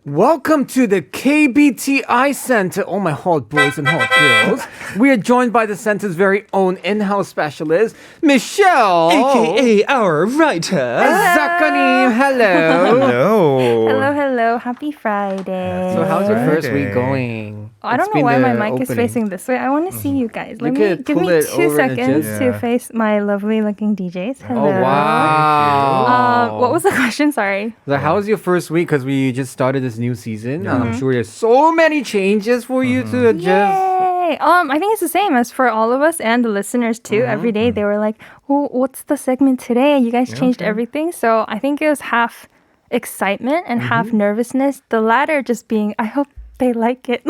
Welcome to the KBTI Center. Oh, my hot boys and hot girls. We are joined by the center's very own in-house specialist, Michelle. AKA our writer. Zakanim, hello. Hello. Hello. Happy Friday. So how's your first Friday. week going? I don't know why my mic is facing this way. I want to see you guys. Give me pull it 2 over and seconds adjust. to Yeah. face my lovely looking DJs. Hello. Oh, wow. What was the question? Sorry. So how was your first week? Because we just started this new season. I'm sure there's so many changes for you to adjust. Yay! I think it's the same as for all of us and the listeners too. Every day they were like, "Oh, what's the segment today? You guys changed everything." So I think it was half excitement and half nervousness. The latter just being, I hope they like it.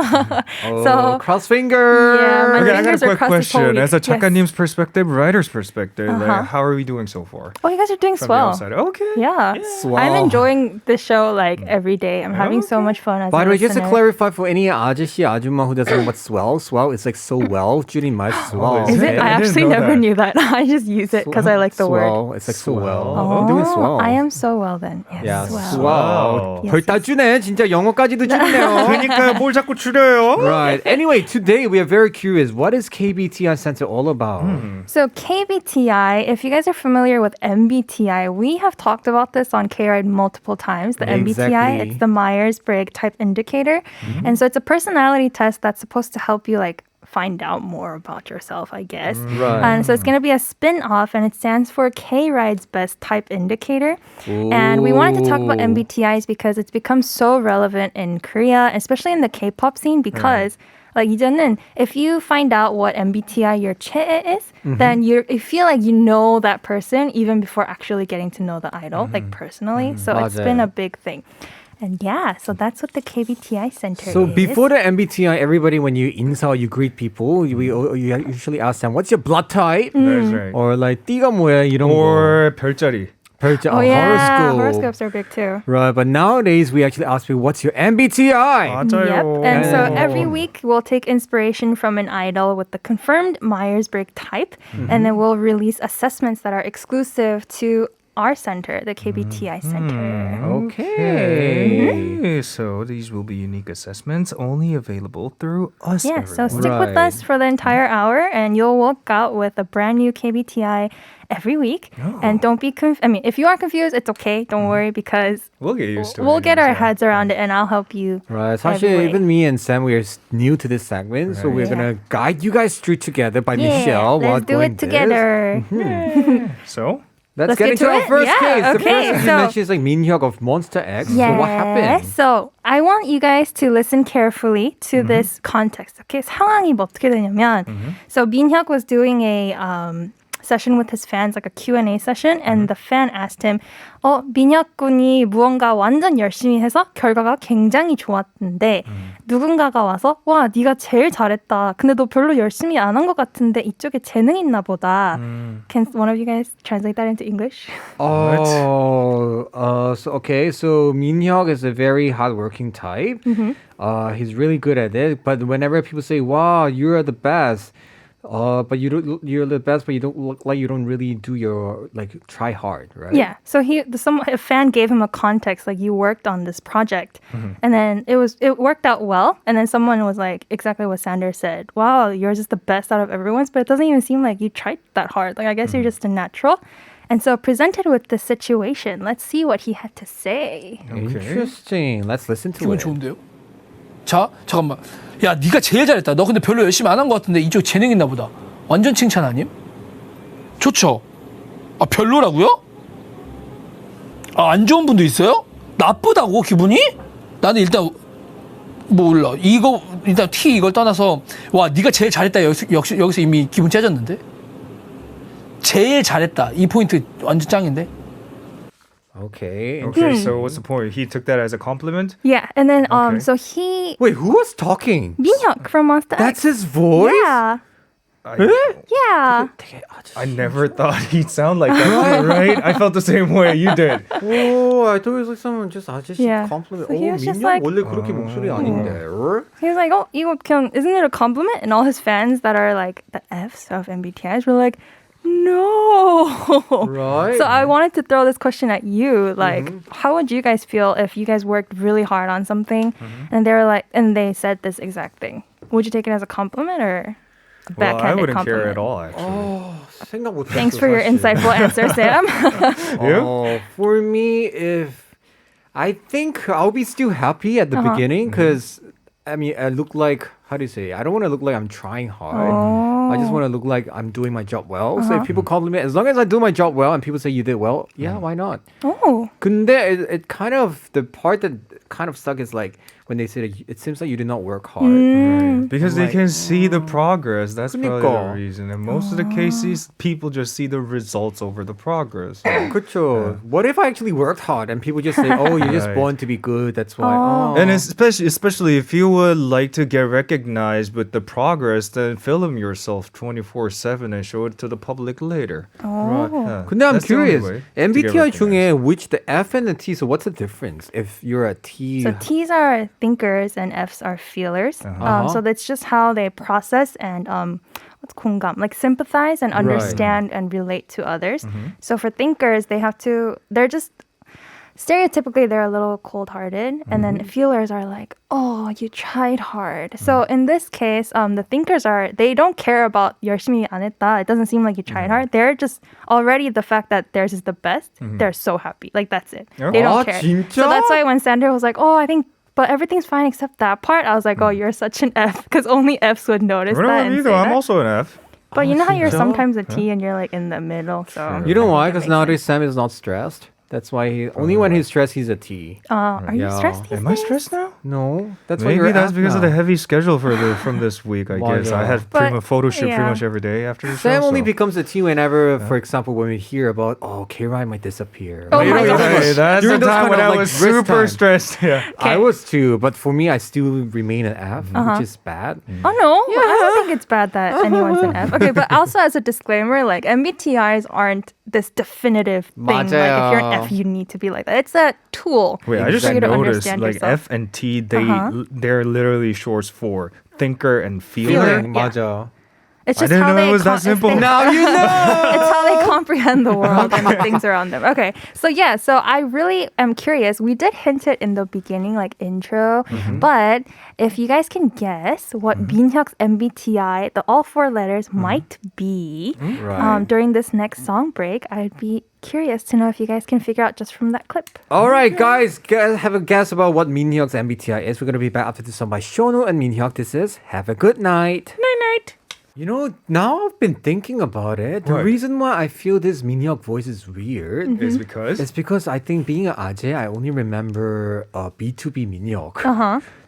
So cross fingers. Yeah, my Okay, I got a fingers are quick crossed this whole question. week. As a Yes. 작가님's perspective, writer's perspective, like, how are we doing so far? Oh, you guys are doing From the swell. outside. Okay. Yeah. Swell. I'm enjoying the show like every day. I'm having so much fun as By a the way, just to listener. clarify for any 아저씨, 아줌마 who doesn't know what swell, swell is like so well, 줄임말 swell. is Is I it? I didn't actually know never that. knew that. I just use it because I like the word. Swell. It's like so well. Swell. Doing swell. I am so well then. Yes, Yeah, swell. swell. Yes, 별 다 주네. 진짜 영어까지도 주네요. 그러니까 뭘 자꾸 줄여요? Right. Anyway, today we are very curious. What is KBTI Center all about? So KBTI, if you guys are familiar with MBTI, we have talked about this on Kride multiple times. The Exactly. MBTI, it's the Myers-Briggs Type Indicator. And so it's a personality test that's supposed to help you like find out more about yourself, I guess. Right. And so it's going to be a spin-off and it stands for Kride's Best Type Indicator. And we wanted to talk about Ooh. MBTIs because it's become so relevant in Korea, especially in the K-pop scene because like 이제는 if you find out what MBTI your 최애 is, then you feel like you know that person even before actually getting to know the idol, like personally. So it's been 맞아요. a big thing. And yeah, so that's what the KBTI Center So is. before the MBTI, everybody when you 인사, you greet people, you usually ask them, what's your blood type? That's right. Or like 띠가 뭐야 이런 거. Or 별자리. 별자, Oh yeah, horoscope. horoscopes are big too. Right, but nowadays we actually ask people, what's your MBTI? 맞아요. Yep. And so every week we'll take inspiration from an idol with the confirmed Myers-Briggs type, and then we'll release assessments that are exclusive to our center, the KBTI Center. Okay. So these will be unique assessments only available through us. Yeah, so stick Right. with us for the entire hour, and you'll walk out with a brand new KBTI every week. And don't be if you are confused, it's okay. Don't worry because We'll get used to it. we'll get our Yeah. heads around it, and I'll help you. Right. every 사실 way. even me and Sam, we are new to this segment, so we're Yeah. gonna guide you guys through together by Yeah, Michelle. while let's do doing it together. So Let's Let's get get into to our it. first Yeah, case. The okay, first one you so- mentioned is like Minhyuk of Monsta X. So what happened? So I want you guys to listen carefully to this context. Okay, 상황이 뭐 어떻게 되냐면, so Minhyuk was doing a session with his fans, like a Q&A session, and the fan asked him, 민혁 군이 무언가 완전 열심히 해서 결과가 굉장히 좋았는데 누군가가 와서 와, 네가 제일 잘했다. 근데 너 별로 열심히 안 한 것 같은데 이쪽에 재능 있나 보다. Can one of you guys translate that into English? So Minhyuk is a very hardworking type. He's really good at it. But whenever people say, "Wow, you're the best," but you're the best, but you don't look like you don't really do your try hard, right? Yeah. So a fan gave him a context, like you worked on this project, and then it worked out well. And then someone was like, exactly what Sander said. Wow, yours is the best out of everyone's, but it doesn't even seem like you tried that hard. Like I guess you're just a natural. And so presented with the situation, let's see what he had to say. Interesting. Let's listen to 기분 it. 좋은데요? 자, 잠깐만. 야, 네가 제일 잘했다. 너 근데 별로 열심히 안 한 것 같은데 이쪽 재능 있나 보다. 완전 칭찬 아님? 좋죠? 아, 별로라고요? 아, 안 좋은 분도 있어요? 나쁘다고 기분이? 나는 일단 몰라. 이거 일단 T 이걸 떠나서 와, 네가 제일 잘했다. 여기서 이미 기분 째졌는데? 제일 잘했다. 이 포인트 완전 짱인데? Okay. okay, so what's the point? He took that as a compliment. Yeah. And then Okay. so he Wait, who was talking? Minhyuk from Monsta X. That's his voice? Yeah. Yeah. I never thought he'd sound like that, right? I felt the same way you did. Oh, I thought it was like someone just 아저씨 Yeah. compliment. So he was just 민혁 like- 원래 그렇게 목소리 아닌데. He was like, 이거 그냥, isn't it a compliment? And all his fans that are like the Fs of MBTIs were like, No. Right. So I wanted to throw this question at you. Like, how would you guys feel if you guys worked really hard on something and they were like, and they said this exact thing? Would you take it as a compliment or a Well, I backhanded wouldn't compliment? care at all, actually. 생각 못 Thanks 했어, for your 사실. insightful answer, Sam. For me, if I think I'll be still happy at the beginning because I mean, I look like, how do you say? I don't want to look like I'm trying hard. I just want to look like I'm doing my job well. So if people compliment, as long as I do my job well and people say you did well, yeah, why not? Oh. 근데 it kind of, the part that kind of suck is like when they say that it seems like you did not work hard. Because they Like, can see the progress. That's probably the 그러니까. reason. And most of the cases, people just see the results over the progress. 그쵸. What if I actually worked hard and people just say, oh, you're just Right. born to be good, that's why. Oh. And especially if you would like to get recognized with the progress, then film yourself 24/7 and show it to the public later. Right. Yeah, 근데 I'm that's the only curious. way to get MBTI 중에 recognized. which the F and the T, so what's the difference if you're a T? So T's are thinkers and F's are feelers. So that's just how they process and what's 공감? Like sympathize and understand and relate to others. So for thinkers, they're just stereotypically they're a little cold-hearted, and then feelers are like, oh, you tried hard. So in this case, the thinkers they don't care about 열심히 안 했다. It doesn't seem like you tried hard. They're just already the fact that theirs is the best. They're so happy. Like that's it. They don't care. 진짜? So that's why when Sandra was like, oh, I think. But everything's fine except that part. I was like, oh, you're such an F because only Fs would notice What that. about And me say though? I'm that. also an F. But you know how you're 진짜? sometimes a T and you're like in the middle. So You know why? I think Because that nowadays makes Sam is not stressed. That's why only when he's stressed, he's a T. sense. Are you Yeah. stressed these Am I days? stressed now? No, that's why you're Maybe that's F because of now. the heavy schedule from this week, I guess. I had But, photo shoot pretty yeah. much every day after the Sam show. only so. becomes a T whenever, for example, when we hear about, Kride might disappear. Oh my God. Hey, that's the During those time kind when of, I like, was risk super time. stressed. Yeah. I was too, but for me, I still remain an F, which is bad. Oh no, I don't think it's bad that anyone's an F. Okay, but also as a disclaimer, like MBTIs aren't this definitive thing. Like if you're an 맞아요. F, you need to be like that. It's a tool Wait, I just for you to noticed understand like yourself. F and T, they're literally shorts for thinker and feeler. Feeling, Yeah. 맞아. It's I just didn't how know they it was that if simple. they- Now you know! It's how they comprehend the world and the things around them. Okay, so I really am curious. We did hint it in the beginning, like intro, but if you guys can guess what Minhyuk's MBTI, the all four letters, might be Right. during this next song break, I'd be curious to know if you guys can figure out just from that clip. All right, guys, have a guess about what Minhyuk's MBTI is. We're going to be back after this song by Shonu and Minhyuk. This is Have a Good Night. Night. You know, now I've been thinking about it. The What? reason why I feel this Minhyuk voice is weird Is because is because I think being an Aje, I only remember B2B Minhyuk.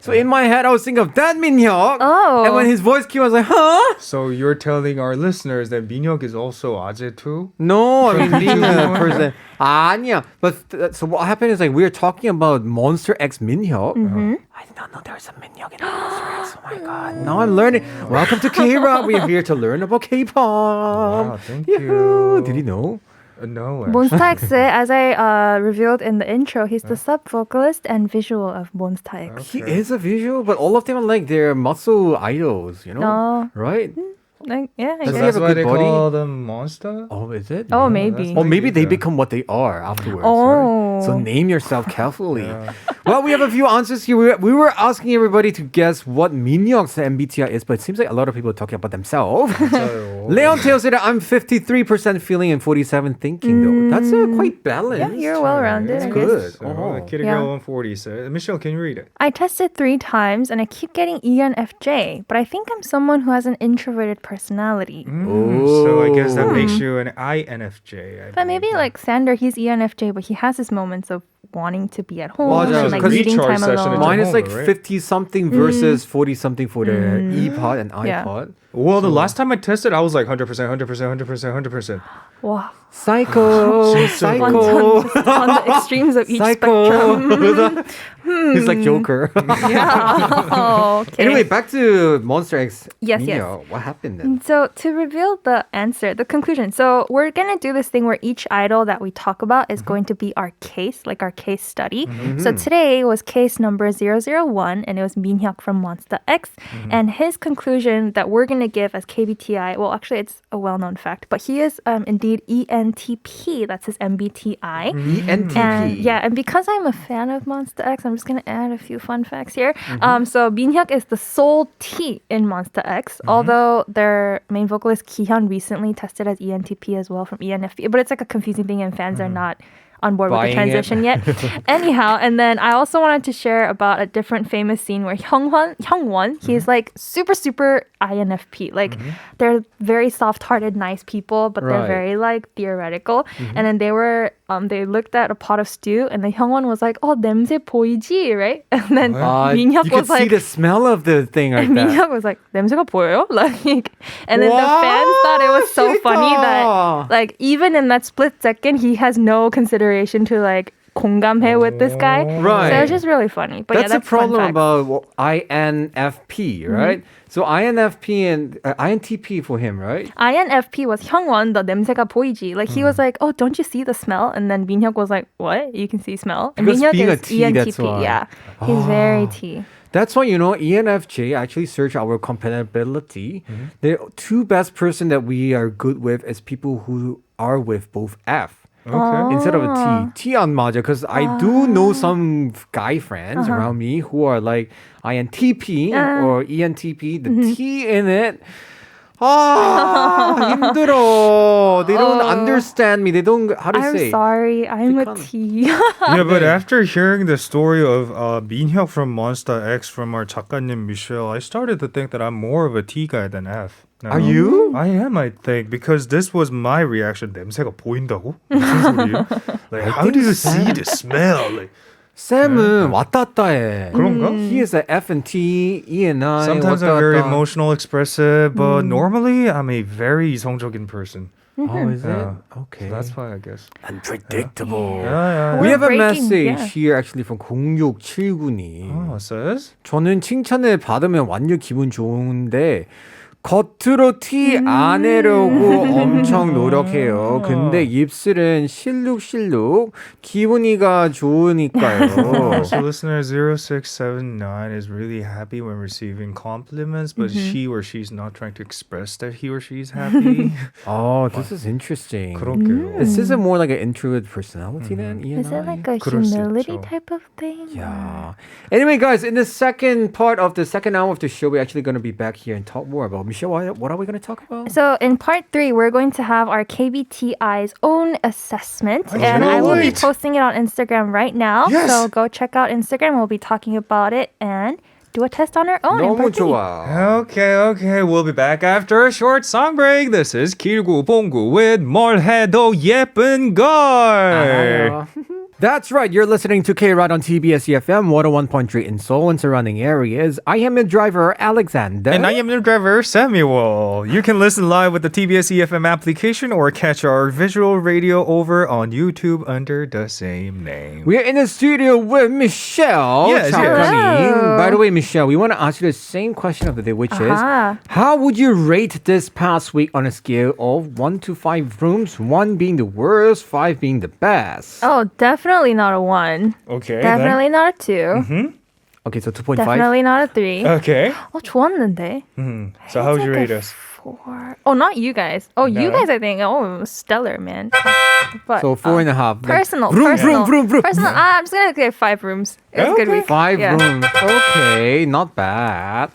So in my head, I was thinking of that Minhyuk. Oh. And when his voice came, I was like, huh? so you're telling our listeners that Minhyuk is also Aje too? No, I mean being a person. 아니야. But so what happened is like we were talking about Monsta X Minhyuk. I did not know there was a Minhyuk in Monsta X. Oh my god! Now I'm learning. Welcome to K-pop. We're here to learn about K-pop. Wow, thank Yahoo! you. Did you know? No. Monsta X, as I revealed in the intro, he's the sub-vocalist and visual of Monsta X. He is a visual, but all of them are like they're muscle idols. You know, No. right? Like, yeah, I Does guess. he have That's a why good they body? call them Monsta? Oh, is it? Oh, maybe. Or maybe they Yeah. become what they are afterwards. Oh. Right? So name yourself carefully. Well, we have a few answers here. We were asking everybody to guess what Minhyuk's MBTI is, but it seems like a lot of people are talking about themselves. Leon Teo said I'm 53% feeling and 47 thinking though. That's quite balanced. Yeah, you're well-rounded. That's I good. guess. So, Kitty Yeah. Girl 140 said, Michelle, can you read it? I tested 3 times and I keep getting ENFJ, but I think I'm someone who has an introverted personality. So I guess that makes you an INFJ. But maybe like Sander, he's ENFJ, but he has his moments of wanting to be at home 맞아. and like Because needing recharge time session alone. at Mine is home, like right? 50 something versus 40 something for the E pod and I Yeah. pod. Well, the last time I tested, I was like 100%, 100%, 100%, 100%. Wow. Psycho. On the extremes of each spectrum. He's like Joker. Yeah. Okay. Anyway, back to Monsta X. Yes, Minhyuk. What happened then? So to reveal the answer, the conclusion. So we're going to do this thing where each idol that we talk about is going to be our case, like our case study. So today was case number 001 and it was Minhyuk from Monsta X. And his conclusion that we're going to give as KBTI, well actually it's a well-known fact, but he is indeed ENTP. That's his MBTI. ENTP. And yeah, and because I'm a fan of Monsta X, I'm just going to add a few fun facts here. So Minhyuk is the sole T in Monsta X, although their main vocalist Kihyun recently tested as ENTP as well from ENFP. But it's like a confusing thing and fans are not on board with the Buying it. transition yet. Anyhow, and then I also wanted to share about a different famous scene where Hyungwon, he's like super INFP. Like they're very soft-hearted, nice people, but they're Right. very like theoretical. And then they looked at a pot of stew and then Hyungwon was like, "Oh, 냄새 보이지?" Right? And then You Minhyuk could was see like, the smell of the thing like and that. Minhyuk was like, 냄새가 보여요? Like, and then Wow, the fans thought it was so 진짜. funny that, like, even in that split second, he has no consideration to like 공감해 with this guy. Right. So it's just really funny. But That's yeah, the that's fun problem fact. about INFP, right? So INFP and INTP for him, right? INFP was Hyungwon, the 냄새가 보이지. Like he was like, "Oh, don't you see the smell?" And then Minhyuk was like, "What? You can see smell?" And Because Minhyuk being a is T, ENTP. that's why. Yeah, he's very T. That's why, ENFJ actually search our compatibility. The two best person that we are good with is people who are with both F. Okay. Instead of a T. T 안 맞아. Because I do know some guy friends around me who are like INTP or ENTP. The T in it. 힘들어. They don't understand me. They don't, how to I'm say? sorry, I'm a can't. T. Yeah, but after hearing the story of Minhyuk from Monsta X from our 작가님 Michelle, I started to think that I'm more of a T guy than F. No. Are you? I am, I think, because this was my reaction. 냄새가 보인다고? 무슨 소리예요? Like, how do you see the smell? Like, 쌤은 왔다 갔다 해. 그런가? He is a F and T, E and I. sometimes 왔다 I'm very 갔다. emotional, expressive, but normally I'm a very 이성적인 person. Oh, is it? Yeah. Okay. So that's why I guess. Unpredictable. Yeah. We We're have a breaking, message yeah. here actually from 0679님. Oh, it says? 저는 칭찬을 받으면 완전 기분 좋은데 겉으로 티 안 내려고 엄청 노력해요. 근데 입술은 실룩실룩 기분이가 좋으니까요. So listener 0679 is really happy when receiving compliments, but she or she's not trying to express that he or she's happy. Oh, this is interesting. 그러게요. Is this a more like an introvert personality then? Is it like a 그럴 수 humility 있죠. type of thing? Yeah. Anyway, guys, in the second part of the second hour of the show, we're actually going to be back here and talk more about Michelle. What are we going to talk about? So in part 3, we're going to have our KBTI's own assessment, and I will be wait. posting it on Instagram right now. Yes. So go check out Instagram. We'll be talking about it and do a test on our own. in 너무 part 3. 좋아. Okay. We'll be back after a short song break. This is 길고 봉구 with 뭘 해도 예쁜 걸. That's right. You're listening to Kride on TBS EFM 101.3 in Seoul and surrounding areas. I am your driver, Alexander. And I am your driver, Samuel. You can listen live with the TBS EFM application or catch our visual radio over on YouTube under the same name. We're in the studio with Michelle. Yes, yes. 작가님. Hello. By the way, Michelle, we want to ask you the same question of the day, which Ah. is, how would you rate this past week on a scale of 1 to 5 rooms, 1 being the worst, 5 being the best? Oh, definitely not a 1. Okay. Definitely not a 2. Okay, so 2.5. Definitely not a 3. Okay. 좋았는데. So how would you It's like rate a us? 4. Oh, not you guys. Oh, you No. guys, I think. Oh, stellar, man. But So 4.5. personal. Vroom, Personal. vroom, vroom, vroom. Personal. I'm just gonna say 5 rooms. It was a good week. 5 Yeah. rooms. Okay, not bad.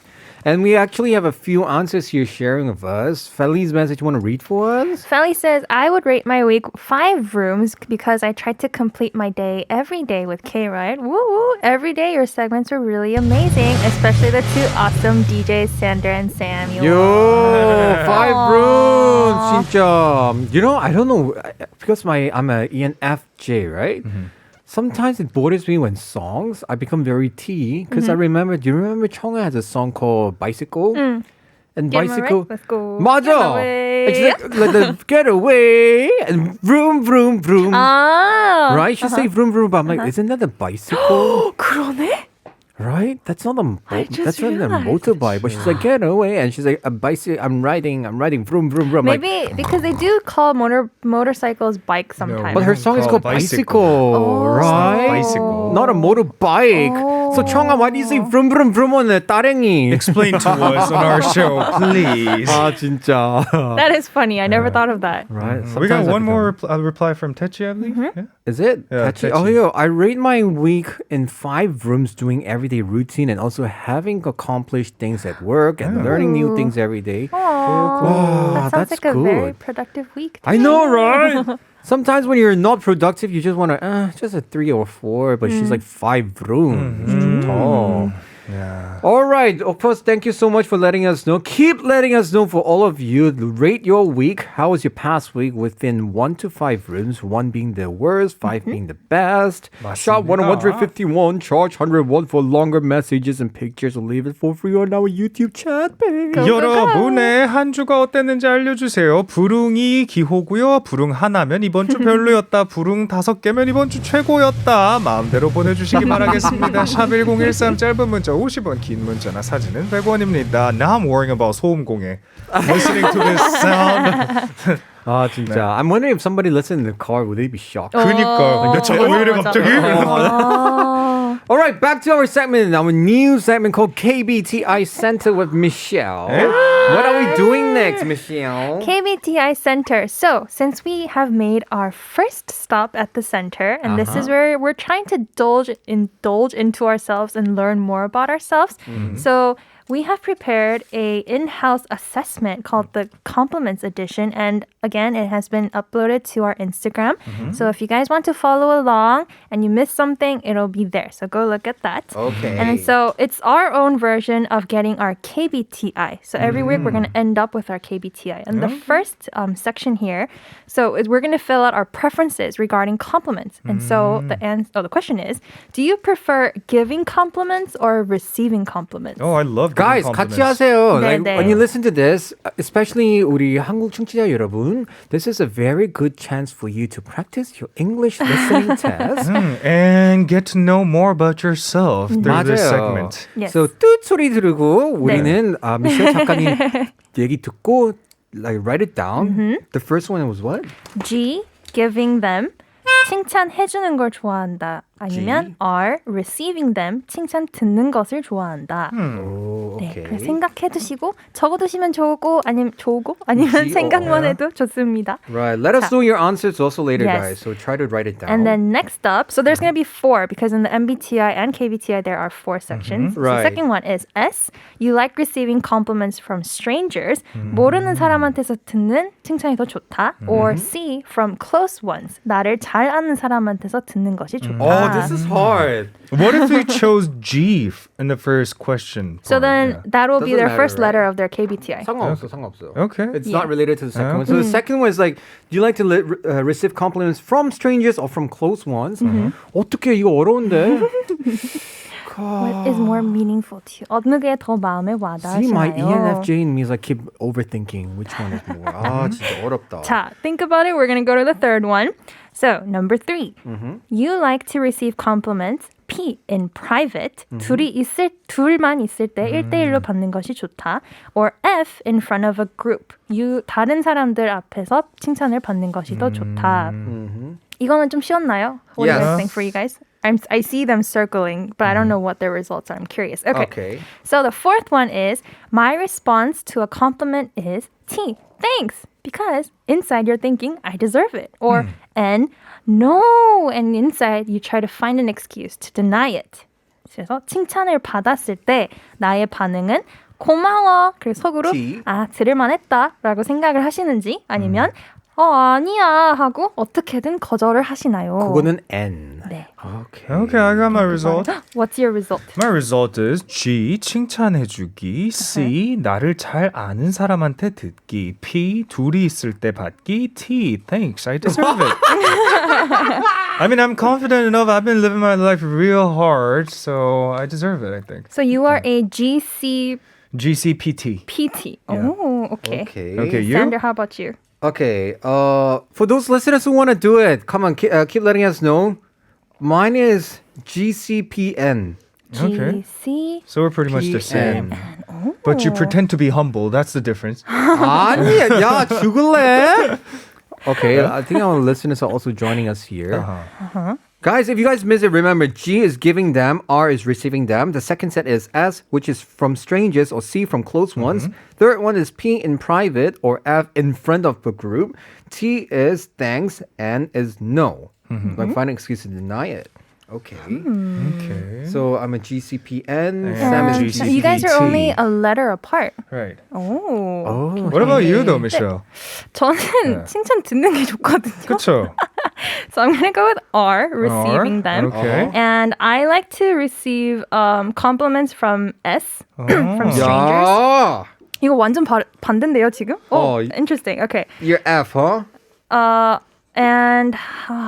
And we actually have a few answers here sharing with us. Feli's message, you want to read for us? Feli says, I would rate my week 5 rooms because I tried to complete my day every day with Kride. Woo woo! Every day your segments were really amazing, especially the 2 awesome DJs, Sander and Samuel. Yo, 5 Aw. rooms, 진짜. I don't know, because I'm a ENFJ, right? Sometimes it borders me when songs, I become very T. Because do you remember Chungha has a song called Bicycle? and Get 'em bicycle. right, let's go. 맞아. Get away. It's like the get away and vroom vroom vroom. Ah. Right? She say vroom vroom, but I'm like, isn't that a bicycle? 그러네? Right? That's not a just that's not a realized. motorbike. But she's like, get away, and she's like, a bicycle. I'm riding. Vroom vroom vroom. I'm like, Maybe because they do call motorcycles bikes sometimes. but her song is called Bicycle, Oh. right? Bicycle. Not a motorbike. So 청아, why do you say vroom vroom vroom on the 따랭이? Explain to us on our show, please. 아 진짜. That is funny. I never thought of that. Right. We got Sometimes I one more become- reply from Techi, I believe. Yeah. Is it? Yeah, Catchy? catchy. Oh, yeah. I rate my week in 5 rooms doing everyday routine and also having accomplished things at work and learning new things every day. That sounds that's like a very good. productive week. I know, right? Sometimes when you're not productive, you just want to, just a 3 or 4, but she's like 5 rooms. 좋다. Yeah. All right. Of course, thank you so much for letting us know. Keep letting us know for all of you. Rate your week. How was your past week within 1 to 5 rooms? 1 being the worst, 5 being the best. Shop 151, charge 101 for longer messages and pictures. We'll leave it for free on our YouTube chat page. 여러분의 한 주가 어땠는지 알려주세요. 불응이 기호고요. 불응 하나면 이번 주 별로였다. 불응 5개면 이번 주 최고였다. 마음대로 보내주시기 바라겠습니다. 샵 1013 짧은 문자 50원, 긴 문자나 사진은 100원입니다. Now I'm worrying about 소음공해. Listening to this sound. 아 진짜. I'm wondering if somebody listened in the car, would they be shocked? 그니까. 야, 저거 왜 이래 갑자기? All right, back to our segment. Our new segment called KBTI Center with Michelle. What are we doing next, Michelle? KBTI Center. So, since we have made our first stop at the center, and this is where we're trying to indulge into ourselves and learn more about ourselves. So, we have prepared a in-house assessment called the Compliments Edition, and again, it has been uploaded to our Instagram. So if you guys want to follow along and you missed something, it'll be there. So go look at that. Okay. And so it's our own version of getting our KBTI. So every week we're going to end up with our KBTI. And the first section here, we're going to fill out our preferences regarding compliments. And so the question is, do you prefer giving compliments or receiving compliments? Oh, I love Guys, giving 같이 compliments. 하세요. 네, Like, 네. when you listen to this, especially 우리 한국 청취자 여러분, this is a very good chance for you to practice your English listening test. And get to know more about yourself through this 맞아요. segment. Yes. So 뚜 소리 들고 우리는 미셸 작가님 얘기 듣고 like write it down. The first one was what? G, giving them. 칭찬해주는 걸 좋아한다. 아니면 R, receiving them. 칭찬 듣는 것을 좋아한다. Oh, 네, okay. 그래서 생각해두시고 적어두시면 아니면 G, 생각만 해도 좋습니다. Right. Let us know your answers also later, Yes. guys. So try to write it down. And then next up, so there's going to be 4 because in the MBTI and KBTI there are 4 sections. So Right. the second one is S. You like receiving compliments from strangers. 모르는 사람한테서 듣는 칭찬이 더 좋다. Or C. From close ones. 나를 잘 아는 사람한테서 듣는 것이 좋다. Oh, this is hard. What if we chose G in the first question? So part? then Yeah. that will be Doesn't their matter, first right? letter of their KBTI. 상관없어. Okay. It's not related to the second one. So the second one is like, do you like to receive compliments from strangers or from close ones? 어떻게 이거 어려운데? What is more meaningful to you? 어느 게 더 마음에 See, my 와닿으시나요? ENFJ in me is like keep overthinking which one is more. 아, 진짜 어렵다. 자, think about it. We're going to go to the third one. So, number 3. You like to receive compliments. P. In private. 둘만 있을 때 1대1로 받는 것이 좋다. Or F. In front of a group. 다른 사람들 앞에서 칭찬을 받는 것이 더 좋다. 이거는 좀 쉬웠나요? What do you guys Yes. think for you guys? I see them circling, but I don't know what their results are. I'm curious. Okay. So the fourth one is, my response to a compliment is T. Thanks. Because inside you're thinking, I deserve it. Or N. No. And inside you try to find an excuse to deny it. 그래서 칭찬을 받았을 때 나의 반응은 고마워. 그리고 속으로 T. 들을만 했다 라고 생각을 하시는지 아니면 아니야 하고 어떻게든 거절을 하시나요? 그거는 N. 네. Okay, I got my result. What's your result? My result is G. 칭찬해주기. C. 나를 잘 아는 사람한테 듣기. P. 둘이 있을 때 받기. T. Thanks, I deserve it. I mean, I'm confident enough. I've been living my life real hard, so I deserve it, I think. So you are a GC GCPT. PT. Yeah. Oh, okay. Okay, you? Sander, how about you? Okay. For those listeners who want to do it, come on, keep letting us know. Mine is GCPN. Okay. GC. So we're pretty much the same. Oh. But you pretend to be humble. That's the difference. 아니야, 야, 죽을래? Okay, I think our listeners are also joining us here. Guys, if you guys miss it, remember G is giving them, R is receiving them. The second set is S, which is from strangers, or C from close ones. Third one is P in private, or F in front of the group. T is thanks, N is no. Like find an excuse to deny it. Okay. Okay. So I'm a GCPN. Yeah. Sam is GCPT. You guys are only a letter apart. Right. Oh. Oh, What about you though, Michelle? 저는 네. 칭찬 듣는 게 좋거든요. 그쵸? So I'm going to go with R, receiving them. Okay. And I like to receive compliments from S, from strangers. 야, 이거 완전 반대인데요, 지금? Oh, 어, interesting. Okay. you're F, huh? And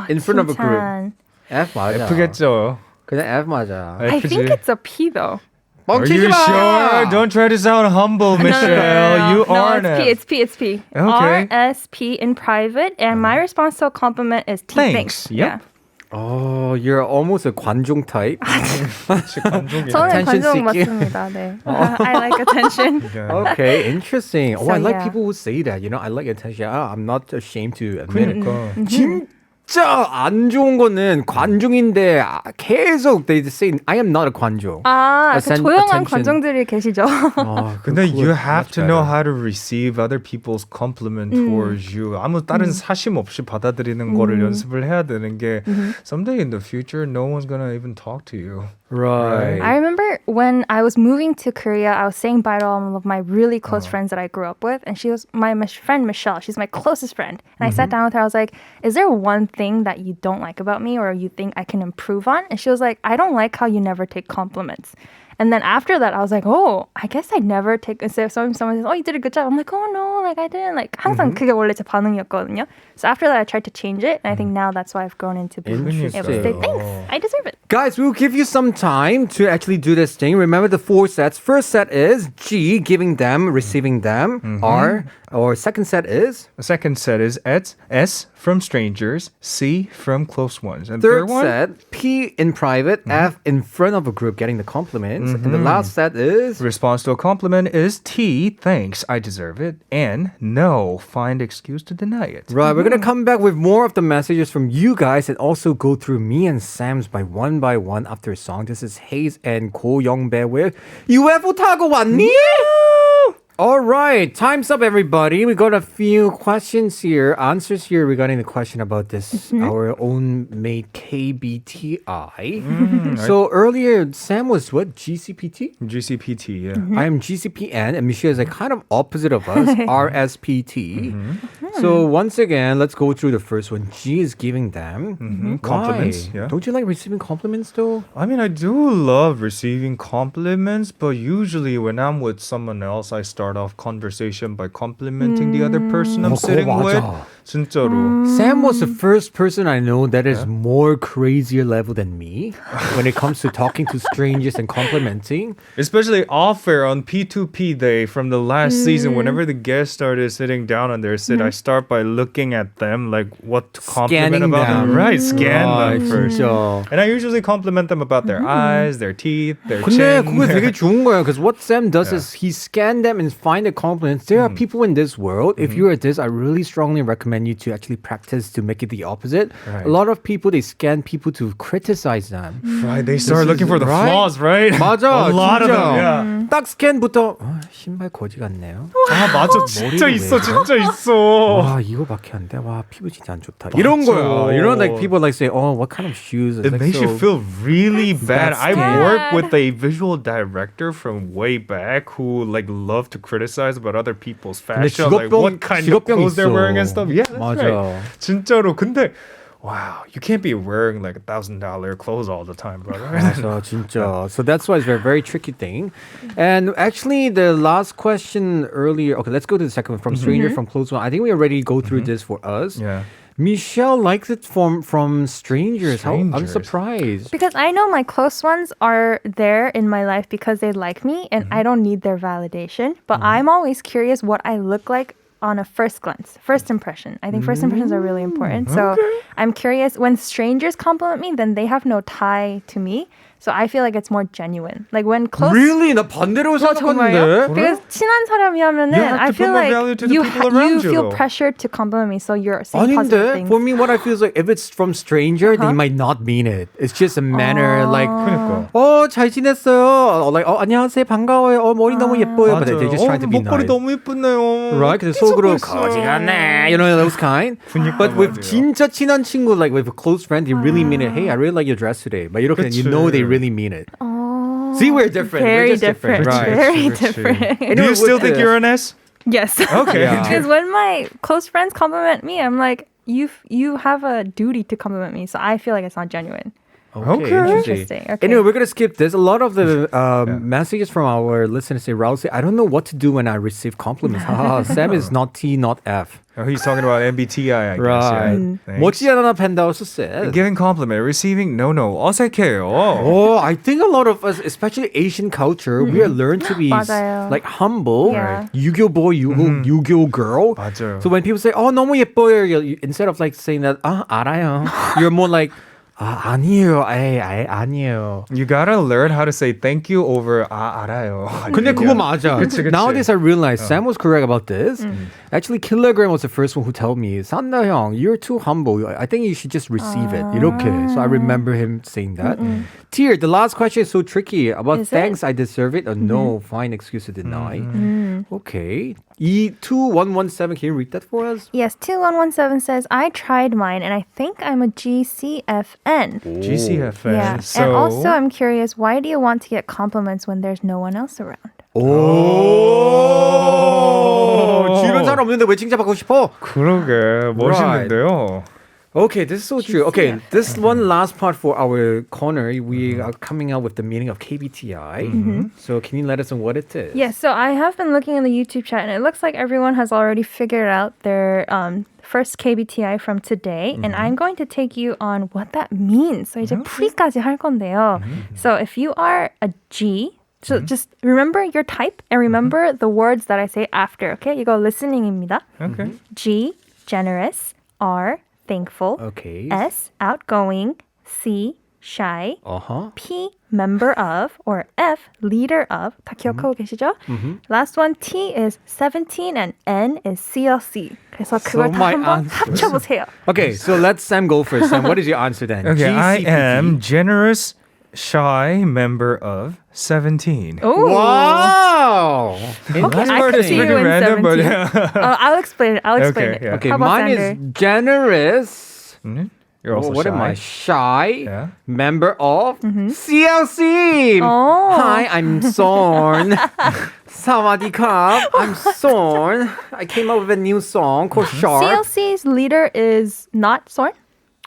In front of a group. 칭찬. F 맞아. F겠죠. 그냥 F 맞아. I think it's a P though. Are 멈추지 you 마! sure? Don't try to sound humble, Michelle. You are no, an it's P, it's P. Okay. RSP in private, and my response to a compliment is T. Thanks. Yep. Yeah. Oh, you're almost a 관종 type. 저는 Attention 관종 seeking. 맞습니다. 네. I like attention. Okay, interesting. Oh, So, I like yeah. people who say that. You know, I like attention. I'm not ashamed to admit it. 그러니까. 진짜 안 좋은 거는 관종인데 계속 they say I am not a 관종. 아, 그 Atten- 조용한 attention. 관종들이 계시죠. 근데 you have much to know better. how to receive other people's compliment towards you. 아무 다른 사심 없이 받아들이는 거를 연습을 해야 되는 게 someday in the future no one's gonna even talk to you. Right. I remember when I was moving to Korea, I was saying bye to all of my really close friends that I grew up with. And she was my friend, Michelle. She's my closest friend. And I sat down with her. I was like, is there one thing that you don't like about me or you think I can improve on? And she was like, I don't like how you never take compliments. And then after that, I was like, oh, I guess I never take, instead of someone says, oh, you did a good job. I'm like, oh, no, like I didn't. Like, 항상 그게 원래 제 반응이었거든요. So after that, I tried to change it. And I think now that's why I've grown into being able to say, Interesting. thanks, I deserve it. Guys, we'll give you some time to actually do this thing. Remember the 4 sets. First set is G, giving them, receiving them. R, or second set is? The second set is S from strangers, C from close ones. And Third one? set, P in private, F in front of a group getting the compliments. And the last set is? Response to a compliment is T, thanks, I deserve it. And no, find excuse to deny it. Right, we're going to come back with more of the messages from you guys and also go through me and Sam's by one after a song. This is Hayes and Ko Youngbae with UFO 타고 왔니? All right, time's up, everybody. We got a few questions here, answers here regarding the question about this, our own made KBTI. So earlier, Sam was what, GCPT? GCPT, yeah. I am GCPN, and Michelle is like kind of opposite of us, RSPT. So once again, let's go through the first one. G is giving them Compliments, Why? yeah. Don't you like receiving compliments though? I mean, I do love receiving compliments, but usually when I'm with someone else, I start off conversation by complimenting the other person I'm 어, sitting 그거 with. 맞아. 진짜로. Sam was the first person I know that is more crazier level than me when it comes to talking to strangers and complimenting. Especially off-air on P2P day from the last season, whenever the guests started sitting down on their sit, I start by looking at them, like what to compliment Scanning about them. them. Right, scan 아, them first. 진짜. And I usually compliment them about their eyes, their teeth, their 근데 chin. 그거 되게 좋은 거예요. Because what Sam does is he scan them and find the compliments. There are people in this world. If you are this, I really strongly recommend you to actually practice to make it the opposite. Right. A lot of people, they scan people to criticize them. Right, they start looking for the right? flaws, right? 맞아, A lot of 진짜. them, yeah. 딱 스캔부터 신발 거지 같네요. 아, 맞아. 진짜 머리를 있어, 왜 진짜 있어. 와 이거밖에 안 돼. 와 피부 진짜 안 좋다. 이런 거야. You know, like people like say, oh, what kind of shoes? It's It like makes you so- feel really bad. I scared. work with a visual director from way back who like loved to criticize about other people's 근데 fashion, like what kind of 직업병 clothes they're 있어. wearing and stuff. Yeah, that's 맞아. right. 진짜로. 근데 wow, you can't be wearing like $1,000 clothes all the time, brother. 맞아, 진짜. So that's why it's a very tricky thing. And actually, the last question earlier. Okay, let's go to the second one from stranger from close one. I think we already go through this for us. Yeah. Michelle likes it from strangers. I'm Strangers. surprised. Because I know my close ones are there in my life because they like me and I don't need their validation. But I'm always curious what I look like on a first glance, first impression. I think first impressions are really important. So I'm curious, when strangers compliment me, then they have no tie to me. So I feel like it's more genuine. Like when close... Really? 나 반대로 생각했는데. Because 친한 사람이 하면은 You have I to feel put more like value to the you, people around you you, feel though. pressured to compliment me, so you're saying positive 아닌데? things. For me, what I feel is like if it's from stranger, they might not mean it. It's just a manner like, 그러니까. 잘 지냈어요. Or like, 안녕하세요, 반가워요. 머리 너무 예뻐요. But they're just trying to be 목걸이 nice. 너무 예쁘네요. Right? 근데 속으로 거지 같네. You know, those kind. But with 진짜 친한 친구, like with a close friend, they really mean it. Hey, I really like your dress today. But 이렇게 you know they really mean it. See, we're different. Very we're just different. Right. Very 그치, 그치. different. Do Anyway, you still with think the- you're an S? Yes. Okay. Yeah. Because when my close friends compliment me, I'm like, you have a duty to compliment me. So I feel like it's not genuine. Okay. Interesting. Okay. Anyway, we're going to skip this. A lot of the messages from our listeners say, Raul, say, I don't know what to do when I receive compliments. Haha, Sam is not T, not F. Oh, he's talking about MBTI, I guess. Right. Yeah. Thanks. 멋지지 않아 팬다 also said. Giving compliment, receiving no. 어색해요. Oh, I think a lot of us, especially Asian culture, we are learned to be 맞아요. like humble. Yeah. 유교 boy, 유교 girl. 맞아요. So when people say, 너무 예뻐요, instead of like saying that, 알아요, you're more like, 아니에요, 아니에요. You gotta learn how to say thank you over 알아요. 근데 그거 맞아. 그치. Nowadays I realize Sam was correct about this. Actually, Kilogram was the first one who told me, 산다 형, you're too humble. I think you should just receive it. 이렇게. So I remember him saying that. Tier, the last question is so tricky. About Is thanks, I deserve it. Or no, fine excuse to deny. Okay. E2117, can you read that for us? Yes, 2117 says, I tried mine and I think I'm a GCFN. GCFN. Yeah. So, And also, I'm curious, why do you want to get compliments when there's no one else around? 오, 주변 사람 없는데 왜 칭찬받고 싶어? 그러게 멋있는데요. Okay, this is so true. Okay, this one last part for our corner. We are coming out with the meaning of KBTI. So can you let us know what it is? Yes, so I have been looking in the YouTube chat and it looks like everyone has already figured out their first KBTI from today. And I'm going to take you on what that means. So 이제 풀이까지 할 건데요. So if you are a G, so just remember your type and remember the words that I say after. Okay, 이거 listening입니다. Okay. G, generous. R, thankful. Okay. S, outgoing. C, shy. Uh-huh. P, member of. Or F, leader of. 다 기억하고 계시죠? Last one, T is 17 and N is CLC. 그래서 그걸 다 my 한번 answer. 합쳐보세요. Okay, so let Sam go first. Sam, what is your answer then? Okay, I GCPT. am generous, shy member of 17. Oh. Wow! Okay, Last I part could is see you pretty in random, but 17. I'll explain it. Okay, yeah. Okay, How about mine Sander? is generous. You're also What shy. am I? Shy. Yeah. Member of CLC. Oh. Hi, I'm Sorn. Sawadee-ka. I'm Sorn. I came up with a new song called Sharp. CLC's leader is not Sorn?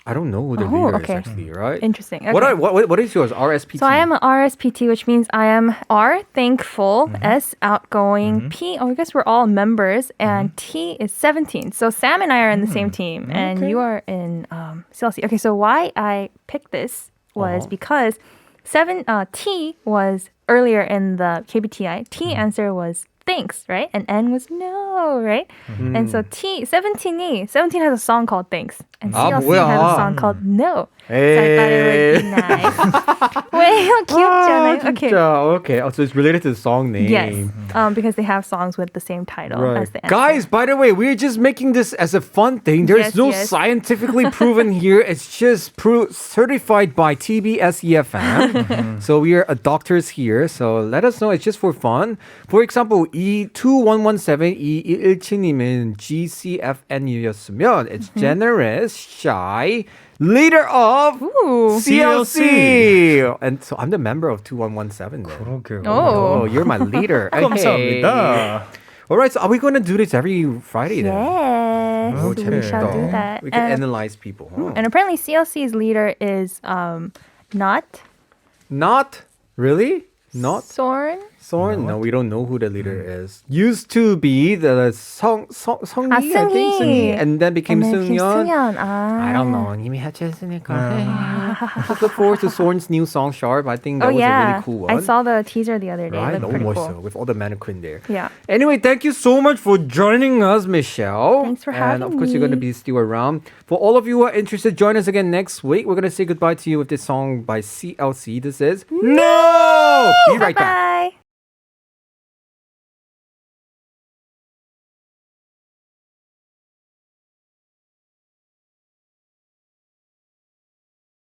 I don't know who the Oh, leader okay. is actually, right? Interesting. Okay. What is yours? RSPT. So I am an RSPT, which means I am R, thankful, S, outgoing, P, I guess we're all members, and T is 17. So Sam and I are in the same team, and you are in CLC. Okay, so why I picked this was because T was earlier in the KBTI. T answer was thanks, right? And N was no, right? And so 17 has a song called Thanks. And CLC 뭐야. has a song called No. So I thought it would be nice. 왜요? 귀엽잖아요. Okay. 진짜. Okay. Oh, so it's related to the song name. Yes, because they have songs with the same title as the answer. Guys, by the way, we're just making this as a fun thing. There's Yes, no yes. scientifically proven here. It's just certified by TBS EFM. So we are doctors here. So let us know. It's just for fun. For example, E2117, E117님은 GCFN이었으면 it's generous, shy, leader of Ooh. CLC. And so I'm the member of 2117 then. 그러게요. Oh, you're my leader. 감사합니다. All right, so are we going to do this every Friday then? Yes, Okay. we shall do that. We can And, analyze people. Huh? and apparently CLC's leader is not Not really? Not Soren. Thorn? No, we don't know who the leader is. Used to be the Songyi, I think. Seungyi, and then became Seungyeon. I don't know. 이미 해체했으니까. Just look forward to Thorn's new song, Sharp. I think that was a really cool one. I saw the teaser the other day. Right? It looked 너무 pretty 멋있어. cool. With all the mannequin there. Yeah. Anyway, thank you so much for joining us, Michelle. Thanks for having me. And of course, you're going to me. be still around. For all of you who are interested, join us again next week. We're going to say goodbye to you with this song by CLC. This is No! Be right back. Bye.